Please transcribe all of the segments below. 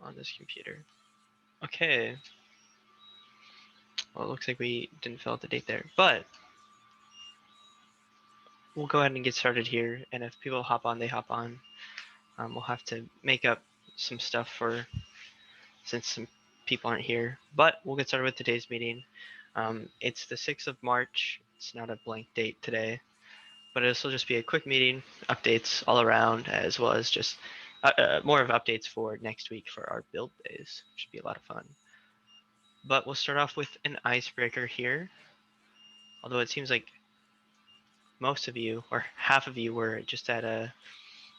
on this computer. Okay. Well, it looks like we didn't fill out the date there, but we'll go ahead and get started here. And if people hop on, they hop on. We'll have to make up some stuff since some people aren't here. But we'll get started with today's meeting. It's the 6th of March. It's not a blank date today, but it'll still just be a quick meeting, updates all around, as well as just more of updates for next week for our build days. Should be a lot of fun. But we'll start off with an icebreaker here. Although it seems like most of you, or half of you, were just at a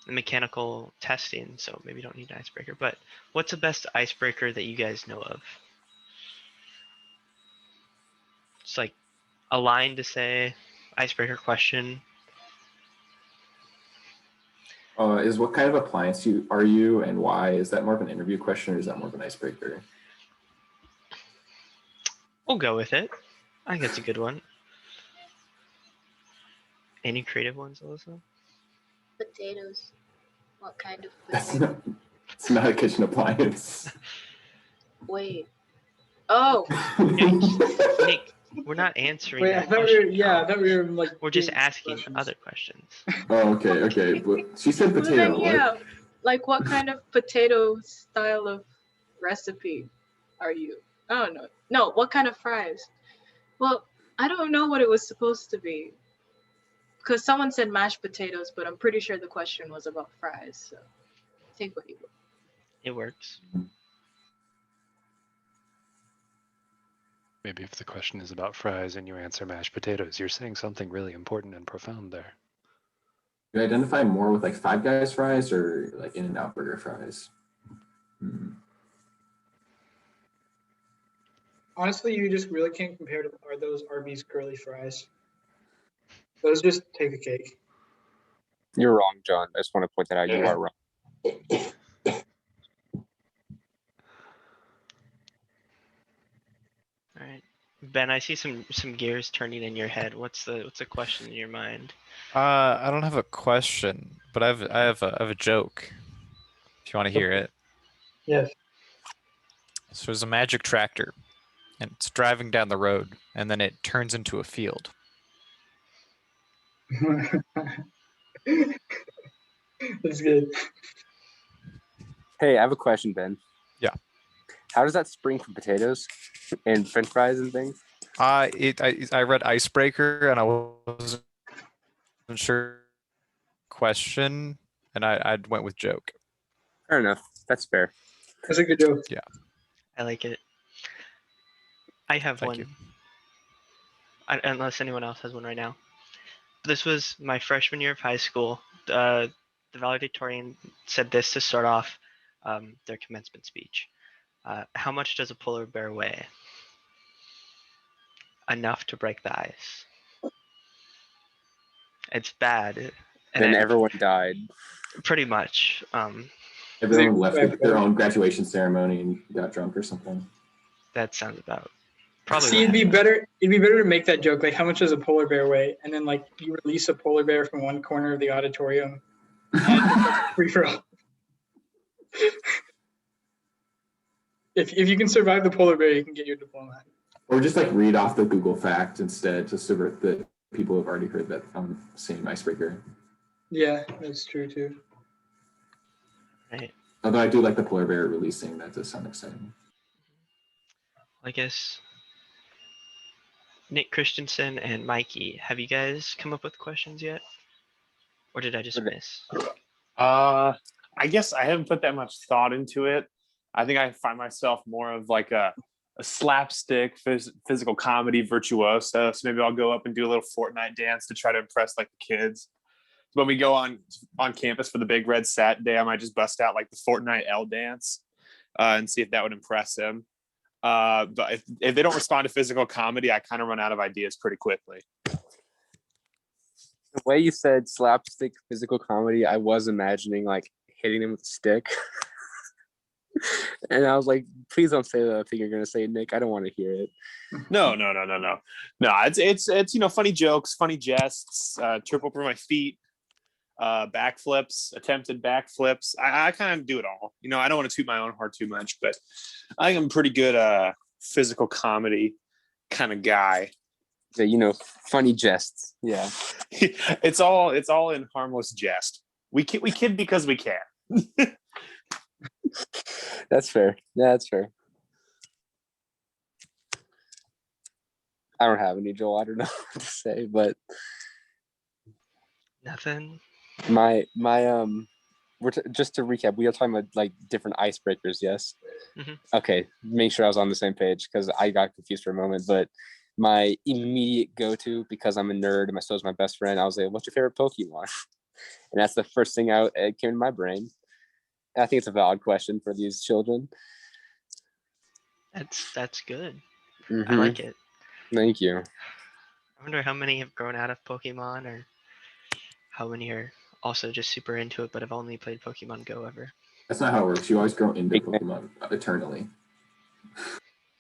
mechanical testing, so maybe you don't need an icebreaker. But what's the best icebreaker that you guys know of? It's like a line to say, icebreaker question. Is what kind of appliance are you and why? Is that more of an interview question or is that more of an icebreaker? We'll go with it. I think that's a good one. Any creative ones, Alyssa? Potatoes. What kind of That's potato? it's not a kitchen appliance. Wait. Oh. Nick, we're not answering Wait, that question. I thought we were like. We're just doing asking questions. other questions. Oh, okay. But she said Well, potato. then, yeah. Like, what kind of potato style of recipe are you? I don't know. No, what kind of fries? Well, I don't know what it was supposed to be. Because someone said mashed potatoes, but I'm pretty sure the question was about fries. So take what you will. It works. Maybe if the question is about fries and you answer mashed potatoes, you're saying something really important and profound there. You identify more with like Five Guys fries or like In-N-Out burger fries? Honestly, you just really can't compare to are those Arby's curly fries. Those just take the cake. You're wrong, John. I just want to point that out. You are wrong. All right, Ben, I see some gears turning in your head. What's the question in your mind? I don't have a question, but I have a joke. If you want to hear it. Yes. So there's a magic tractor, and it's driving down the road, and then it turns into a field. That's good. Hey, I have a question, Ben. Yeah. How does that spring from potatoes and French fries and things? I read icebreaker, and I wasn't sure question, and I went with joke. Fair enough. That's fair. That's a good joke. Yeah. I like it. I have Thank one. you. Unless anyone else has one right now. This was my freshman year of high school. The valedictorian said this to start off their commencement speech. How much does a polar bear weigh? Enough to break the ice. It's bad. And everyone died. Pretty much. Everyone left with their own graduation ceremony and got drunk or something. That sounds about probably. See, it'd be better to make that joke, like how much does a polar bear weigh? And then like you release a polar bear from one corner of the auditorium. Free for all. If you can survive the polar bear, you can get your diploma. Or just like read off the Google fact instead to subvert the people who have already heard that same icebreaker. Yeah, that's true too. Right. Although I do like the polar bear releasing, that does sound exciting. I guess Nick Christensen and Mikey, have you guys come up with questions yet? Or did I just miss? I guess I haven't put that much thought into it. I think I find myself more of like a slapstick physical comedy virtuoso. So maybe I'll go up and do a little Fortnite dance to try to impress like the kids. When we go on campus for the Big Red Saturday, I might just bust out like the Fortnite L dance and see if that would impress them. But if they don't respond to physical comedy, I kind of run out of ideas pretty quickly. The way you said slapstick physical comedy, I was imagining like hitting them with a stick. And I was like, please don't say that thing you're gonna say, Nick. I don't want to hear it. No. No, it's funny jokes, funny jests, trip over my feet. backflips, attempted backflips. I kind of do it all. You know, I don't want to toot my own horn too much, but I am pretty good physical comedy kind of guy. Yeah, funny jests. Yeah. It's all in harmless jest. We kid because we can. That's fair. Yeah, that's fair. I don't have any, Joel. I don't know what to say, but Nothing. my just to recap, we are talking about like different icebreakers, yes? Mhm. Okay, make sure I was on the same page because I got confused for a moment. But my immediate go-to, because I'm a nerd and my so is my best friend, I was like, "What's your favorite Pokemon?" And that's the first thing it came to my brain. And I think it's a valid question for these children. That's good. I Mhm. like it. Thank you. I wonder how many have grown out of Pokemon, or how many are also just super into it but have only played Pokemon Go ever. That's not how it works. You always grow into Pokemon eternally.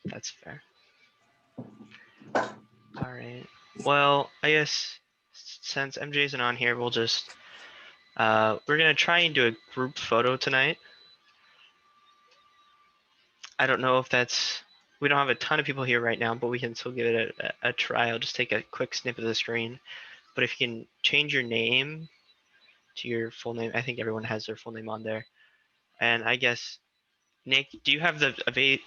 That's fair. All right. Well, I guess since MJ isn't on here, we'll just we're gonna try and do a group photo tonight. I don't know if we don't have a ton of people here right now, but we can still give it a try. I'll just take a quick snip of the screen. But if you can change your name to your full name, I think everyone has their full name on there. And I guess, Nick, do you have the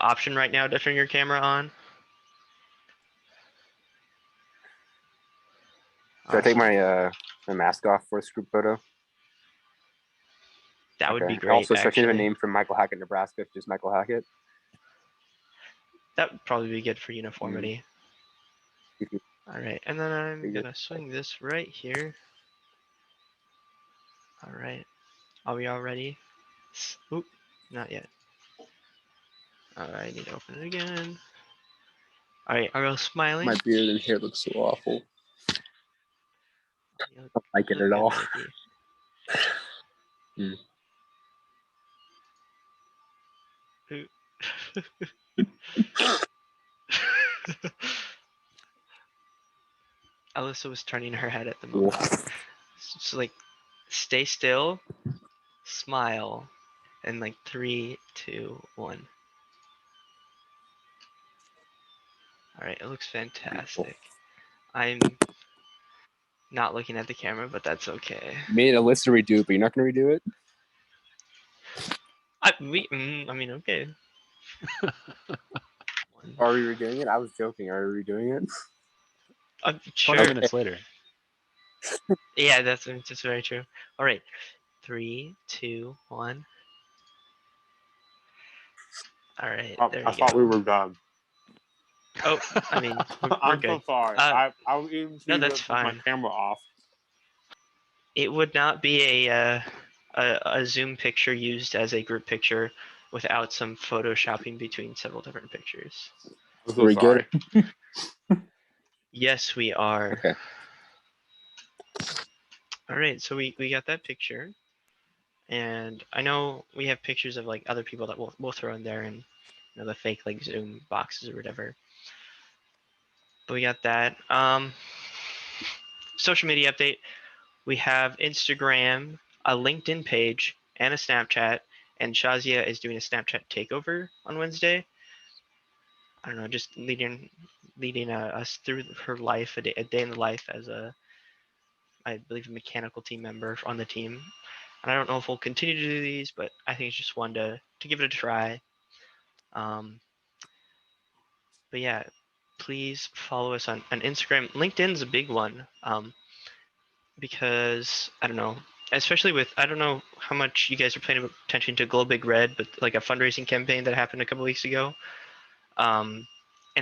option right now to turn your camera on? Should I take Awesome. my mask off for this group photo? That would be Okay. great. Also, should I think of a Actually, name from Michael Hackett, Nebraska? Just Michael Hackett. that would probably be good for uniformity. Mhm. All right, and then I'm Pretty good. gonna swing this right here. All right, are we all ready? Oop, not yet. All right, I need to open it again. All right, are you all smiling? My beard and hair look so awful. You look, I don't like you it look at good, all. Mikey. Ooh. Alyssa was turning her head at the moment. So like, stay still, smile, and like 3, 2, 1. All right, it looks fantastic. I'm not looking at the camera, but that's okay. Made Alyssa redo it, but you're not gonna redo it? I mean, okay. Are we redoing it? I was joking. Are we redoing it? Sure. 20 minutes later. Yeah, that's very true. All right, 3, 2, 1. All right, there I we thought we go. were done. Oh, I mean, we're I'm good. so sorry. I was even No, see that's with my fine. camera off. It would not be a Zoom picture used as a group picture without some photoshopping between several different pictures. I'm Are so we sorry. good? Yes, we are. Okay. All right, so we got that picture, and I know we have pictures of like other people that we'll throw in there, and the fake like Zoom boxes or whatever. But we got that. Social media update. We have Instagram, a LinkedIn page, and a Snapchat. And Shazia is doing a Snapchat takeover on Wednesday. I don't know, just leading us through her life, a day in the life as I believe, a mechanical team member on the team. And I don't know if we'll continue to do these, but I think it's just one to give it a try. But yeah, please follow us on Instagram. LinkedIn's a big one. Because I don't know, especially with, I don't know how much you guys are paying attention to Glow Big Red, but like a fundraising campaign that happened a couple weeks ago. And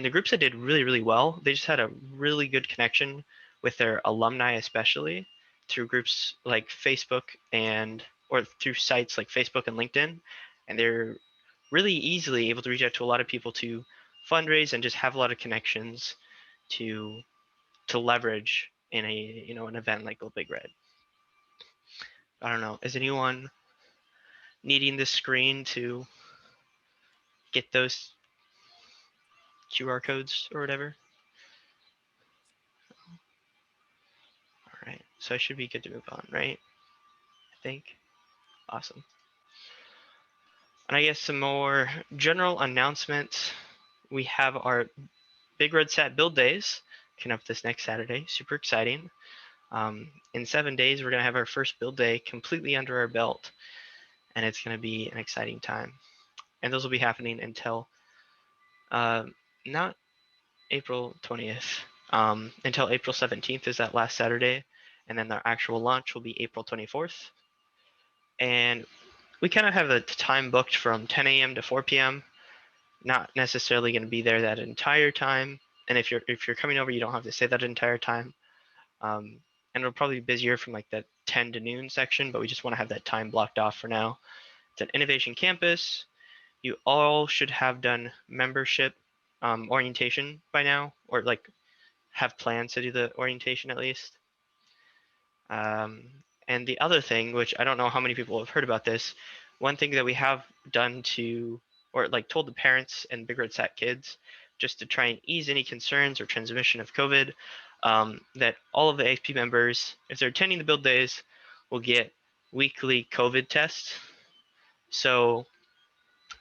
the groups that did really, really well, they just had a really good connection with their alumni, especially through groups like Facebook or through sites like Facebook and LinkedIn. And they're really easily able to reach out to a lot of people to fundraise and just have a lot of connections to leverage in an event like Glow Big Red. I don't know. Is anyone needing this screen to get those QR codes or whatever? All right. So I should be good to move on, right? I think. Awesome. And I guess some more general announcements. We have our Big Red Sat build days coming up this next Saturday. Super exciting. In 7 days, we're going to have our first build day completely under our belt, and it's going to be an exciting time. And those will be happening until not April 20th, until April 17th is that last Saturday, and then the actual launch will be April 24th. And we kind of have a time booked from 10 a.m. to 4 p.m. Not necessarily going to be there that entire time. And if you're coming over, you don't have to stay that entire time. And it'll probably be busier from like that 10 to noon section, but we just want to have that time blocked off for now. It's an innovation campus. You all should have done membership orientation by now, or like have plans to do the orientation at least. And the other thing, which I don't know how many people have heard about this, one thing that we have done to, or like told the parents and Big Red Sat kids, just to try and ease any concerns or transmission of COVID, that all of the AXP members, if they're attending the build days, will get weekly COVID tests. So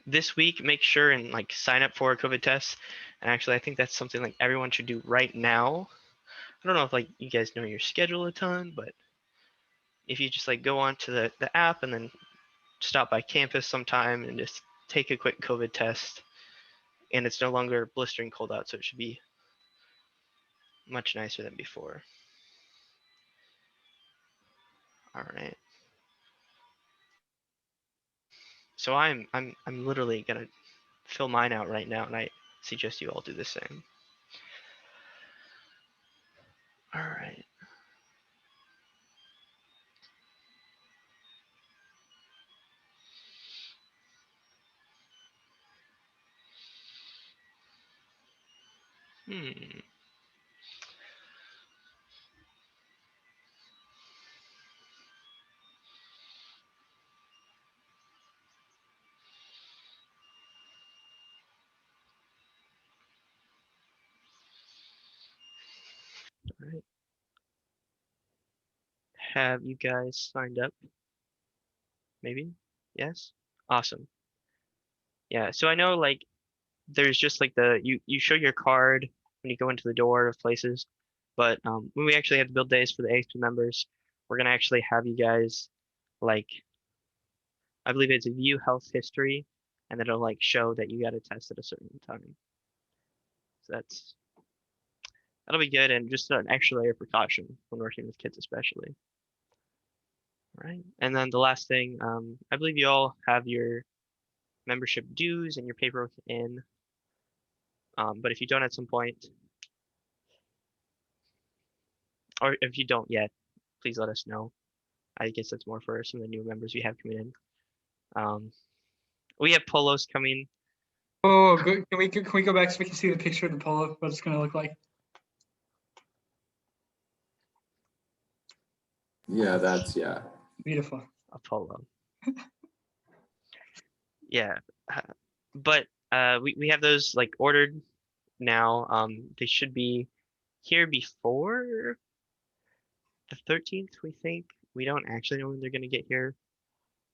this week, make sure and like sign up for a COVID test. And actually, I think that's something like everyone should do right now. I don't know if like you guys know your schedule a ton, but if you just like go onto the app and then stop by campus sometime and just take a quick COVID test, and it's no longer blistering cold out, so it should be much nicer than before. All right. So I'm literally gonna fill mine out right now, and I suggest you all do the same. All right. All right. Have you guys signed up? Maybe? Yes? Awesome. Yeah, so I know like there's just like you show your card when you go into the door of places, but when we actually have the build days for the AXP members, we're gonna actually have you guys like, I believe it's a view health history, and it'll like show that you got a test at a certain time. So that'll be good, and just an extra layer of precaution when working with kids especially. Right. And then the last thing, I believe you all have your membership dues and your paperwork in. But if you don't at some point, or if you don't yet, please let us know. I guess that's more for some of the new members we have coming in. We have polos coming. Oh, good. Can we go back so we can see the picture of the polo? What it's gonna look like? Yeah, that's yeah. Beautiful. A polo. Yeah, but we have those like ordered now. They should be here before the 13th, we think. We don't actually know when they're going to get here,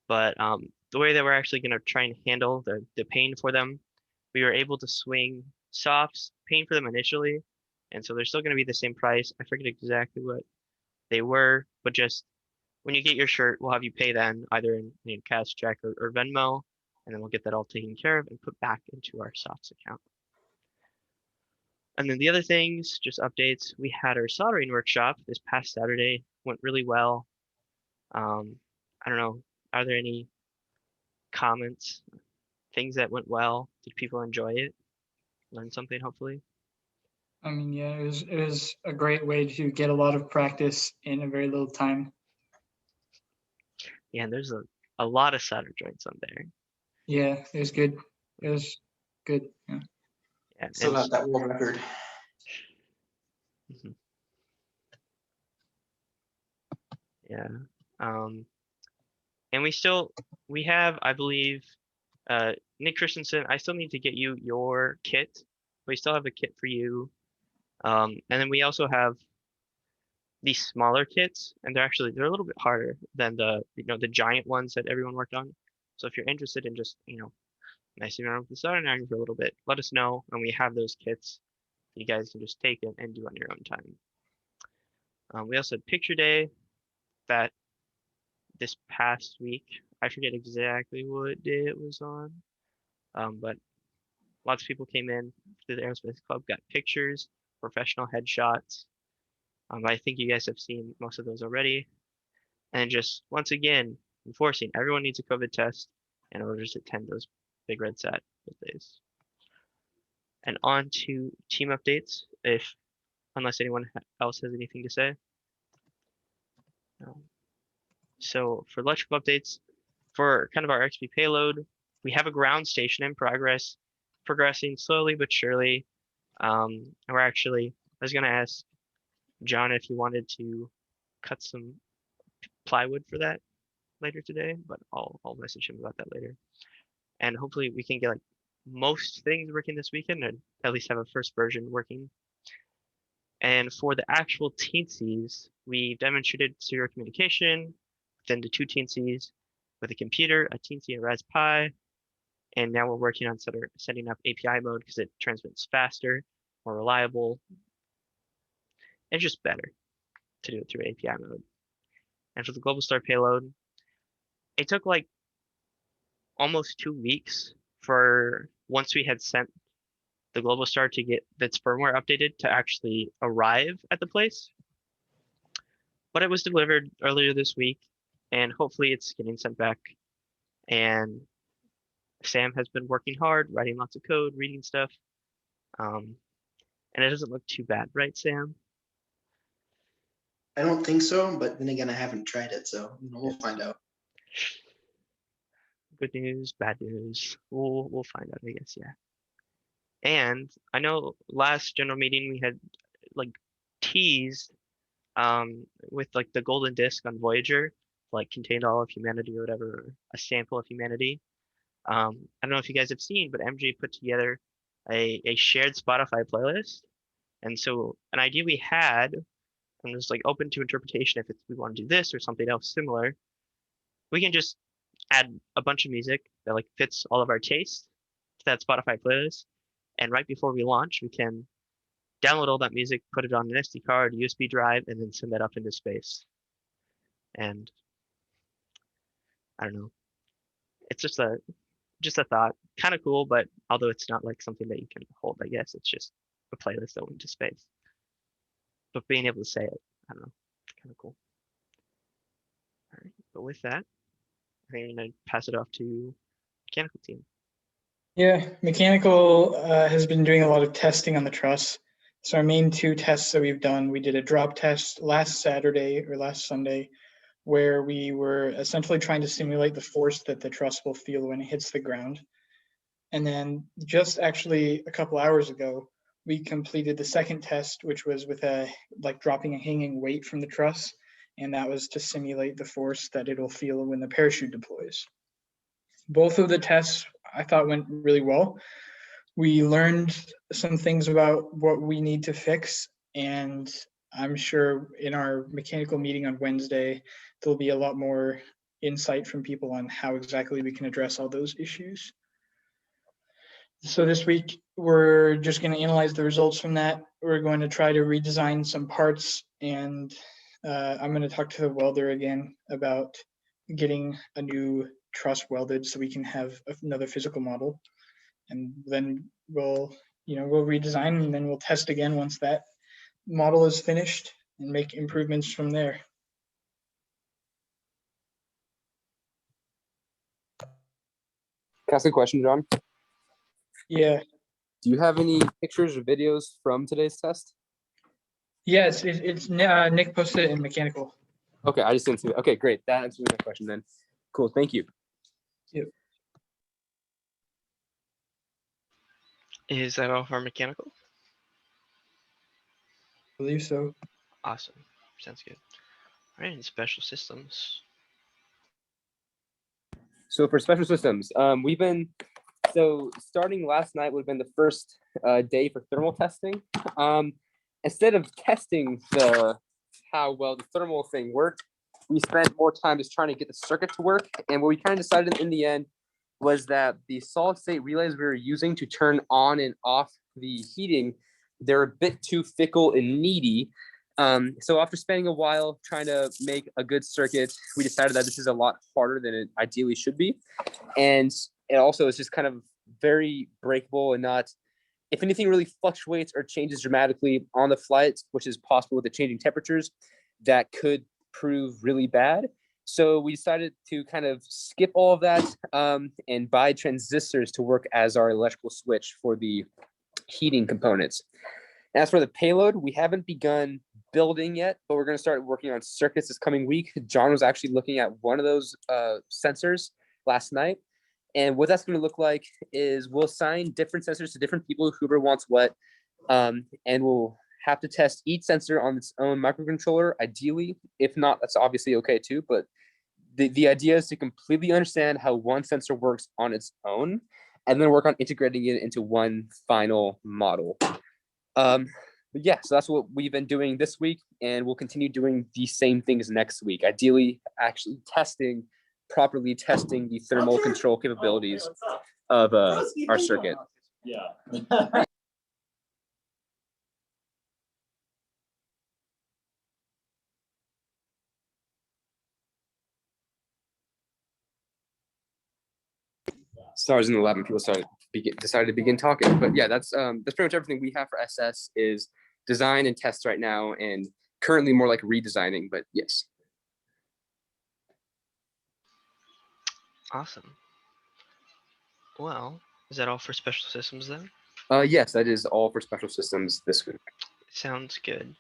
but the way that we're actually going to try and handle the pain for them, we were able to swing softs, pain for them initially, and so they're still going to be the same price. I forget exactly what they were, but just when you get your shirt, we'll have you pay then either in cash, check, or Venmo, and then we'll get that all taken care of and put back into our softs account. And then the other things, just updates. We had our soldering workshop this past Saturday. Went really well. I don't know. Are there any comments, things that went well? Did people enjoy it? Learn something, hopefully? I mean, yeah, it was a great way to get a lot of practice in a very little time. Yeah, and there's a lot of solder joints on there. Yeah, it was good. It was good. Yeah. Yeah, Still got that world record. Yeah. And we have, I believe, Nick Christensen, I still need to get you your kit. We still have a kit for you. And then we also have these smaller kits, and they're a little bit harder than the giant ones that everyone worked on. So if you're interested in just messing around with the soldering iron for a little bit, let us know, and we have those kits. You guys can just take it and do on your own time. We also had picture day that this past week. I forget exactly what day it was on, but lots of people came in to the Aerospace Club, got pictures, professional headshots. I think you guys have seen most of those already. And just once again, enforcing everyone needs a COVID test in order to attend those Big Red Sat days. And on to team updates, unless anyone else has anything to say. So for electrical updates, for kind of our XP payload, we have a ground station in progress, progressing slowly but surely. I was gonna ask John if he wanted to cut some plywood for that later today, but I'll message him about that later. And hopefully we can get like most things working this weekend, and at least have a first version working. And for the actual teensies, we demonstrated serial communication within the 2 teensies with a computer, a teensy, and Raspberry Pi. And now we're working on setting up API mode because it transmits faster, more reliable, and just better to do it through API mode. And for the Globalstar payload, it took like almost 2 weeks for once we had sent the Globalstar to get its firmware updated to actually arrive at the place. But it was delivered earlier this week, and hopefully it's getting sent back. And Sam has been working hard, writing lots of code, reading stuff. And it doesn't look too bad, right, Sam? I don't think so, but then again, I haven't tried it, so we'll find out. Good news, bad news. We'll find out, I guess, yeah. And I know last general meeting we had like teased with like the golden disc on Voyager, like contained all of humanity or whatever, or a sample of humanity. I don't know if you guys have seen, but MJ put together a shared Spotify playlist. And so an idea we had, and it was like open to interpretation if we want to do this or something else similar, we can just add a bunch of music that like fits all of our tastes to that Spotify playlist. And right before we launch, we can download all that music, put it on an SD card, USB drive, and then send that up into space. And I don't know, it's just a thought, kind of cool, but although it's not like something that you can hold, I guess it's just a playlist that went into space. But being able to say it, I don't know, kind of cool. All right, but with that, I think I'm gonna pass it off to mechanical team. Yeah, mechanical has been doing a lot of testing on the truss. So our main 2 tests that we've done, we did a drop test last Saturday or last Sunday, where we were essentially trying to simulate the force that the truss will feel when it hits the ground. And then just actually a couple hours ago, we completed the second test, which was with dropping a hanging weight from the truss. And that was to simulate the force that it'll feel when the parachute deploys. Both of the tests I thought went really well. We learned some things about what we need to fix, and I'm sure in our mechanical meeting on Wednesday, there'll be a lot more insight from people on how exactly we can address all those issues. So this week, we're just going to analyze the results from that. We're going to try to redesign some parts, and I'm going to talk to the welder again about getting a new truss welded so we can have another physical model. And then we'll redesign, and then we'll test again once that model is finished and make improvements from there. Can I ask a question, John? Yeah. Do you have any pictures or videos from today's test? Yes, it's Nick posted it in mechanical. Okay, I just didn't see it. Okay, great. That answers my question then. Cool, thank you. Yep. Is that all for mechanical? I believe so. Awesome, sounds good. All right, and special systems. So for special systems, starting last night would have been the first day for thermal testing. Instead of testing the how well the thermal thing worked. We spent more time just trying to get the circuit to work. And what we kind of decided in the end was that the solid state relays we were using to turn on and off the heating, they're a bit too fickle and needy. So after spending a while trying to make a good circuit, we decided that this is a lot harder than it ideally should be. And it also is just kind of very breakable and not, if anything really fluctuates or changes dramatically on the flight, which is possible with the changing temperatures, that could prove really bad. So we decided to kind of skip all of that and buy transistors to work as our electrical switch for the heating components. As for the payload, we haven't begun building yet, but we're going to start working on circuits this coming week. John was actually looking at one of those sensors last night. And what that's going to look like is we'll assign different sensors to different people, whoever wants what, and we'll have to test each sensor on its own microcontroller, ideally. If not, that's obviously okay too. But the idea is to completely understand how one sensor works on its own, and then work on integrating it into one final model. But yeah, so that's what we've been doing this week, and we'll continue doing the same things next week. Ideally, actually properly testing the thermal control capabilities of our circuit. Yeah. Stars in the lab and people decided to begin talking. But yeah, that's pretty much everything we have for SS is design and test right now, and currently more like redesigning, but yes. Awesome. Well, is that all for special systems then? Yes, that is all for special systems this week. Sounds good.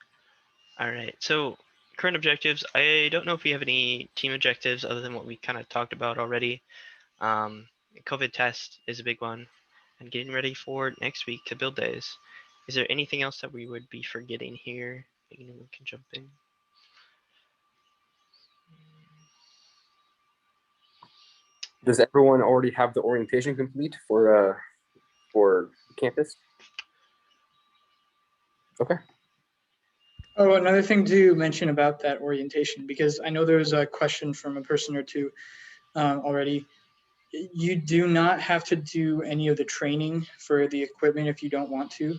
All right. So current objectives. I don't know if we have any team objectives other than what we kind of talked about already. COVID test is a big one, and getting ready for next week to build days. Is there anything else that we would be forgetting here? Anyone can jump in. Does everyone already have the orientation complete for campus? Okay. Oh, another thing to mention about that orientation, because I know there was a question from a person or two already. You do not have to do any of the training for the equipment if you don't want to,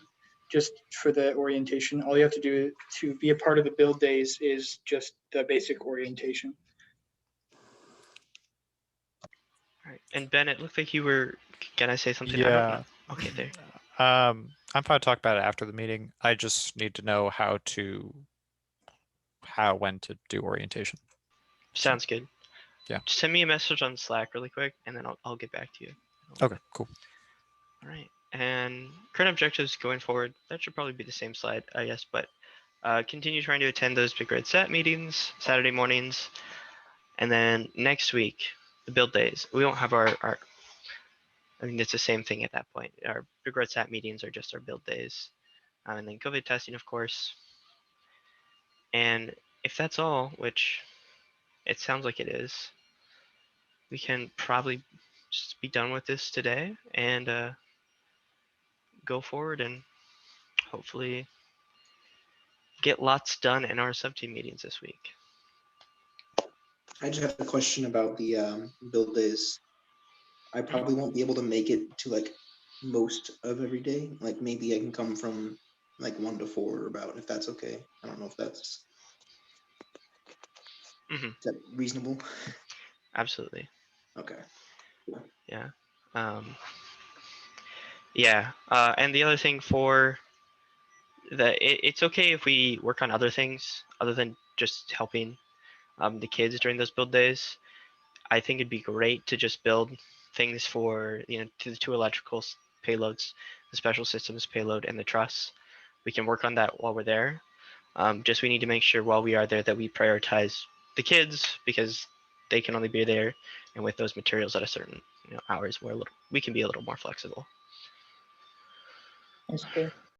just for the orientation. All you have to do to be a part of the build days is just the basic orientation. All right. And Ben, it looked like you were gonna say something. Yeah. Okay, there. I'm fine to talk about it after the meeting. I just need to know when to do orientation. Sounds good. Yeah. Just send me a message on Slack really quick, and then I'll get back to you. Okay, cool. All right. And current objectives going forward, that should probably be the same slide, I guess, but continue trying to attend those Big Red Sat meetings Saturday mornings. And then next week, the build days. We won't have our I mean, it's the same thing at that point. Our Big Red Sat meetings are just our build days. And then COVID testing, of course. And if that's all, which it sounds like it is, we can probably just be done with this today and go forward and hopefully get lots done in our sub-team meetings this week. I just have a question about the build days. I probably won't be able to make it to like most of every day. Like maybe I can come from like 1 to 4 or about, if that's okay. I don't know if that's is that reasonable. Absolutely. Okay. Yeah. Yeah. And the other thing for it's okay if we work on other things other than just helping the kids during those build days. I think it'd be great to just build things for the two electrical payloads, the special systems payload and the truss. We can work on that while we're there. Just we need to make sure while we are there that we prioritize the kids, because they can only be there, and with those materials at a certain hours, we can be a little more flexible. That's fair.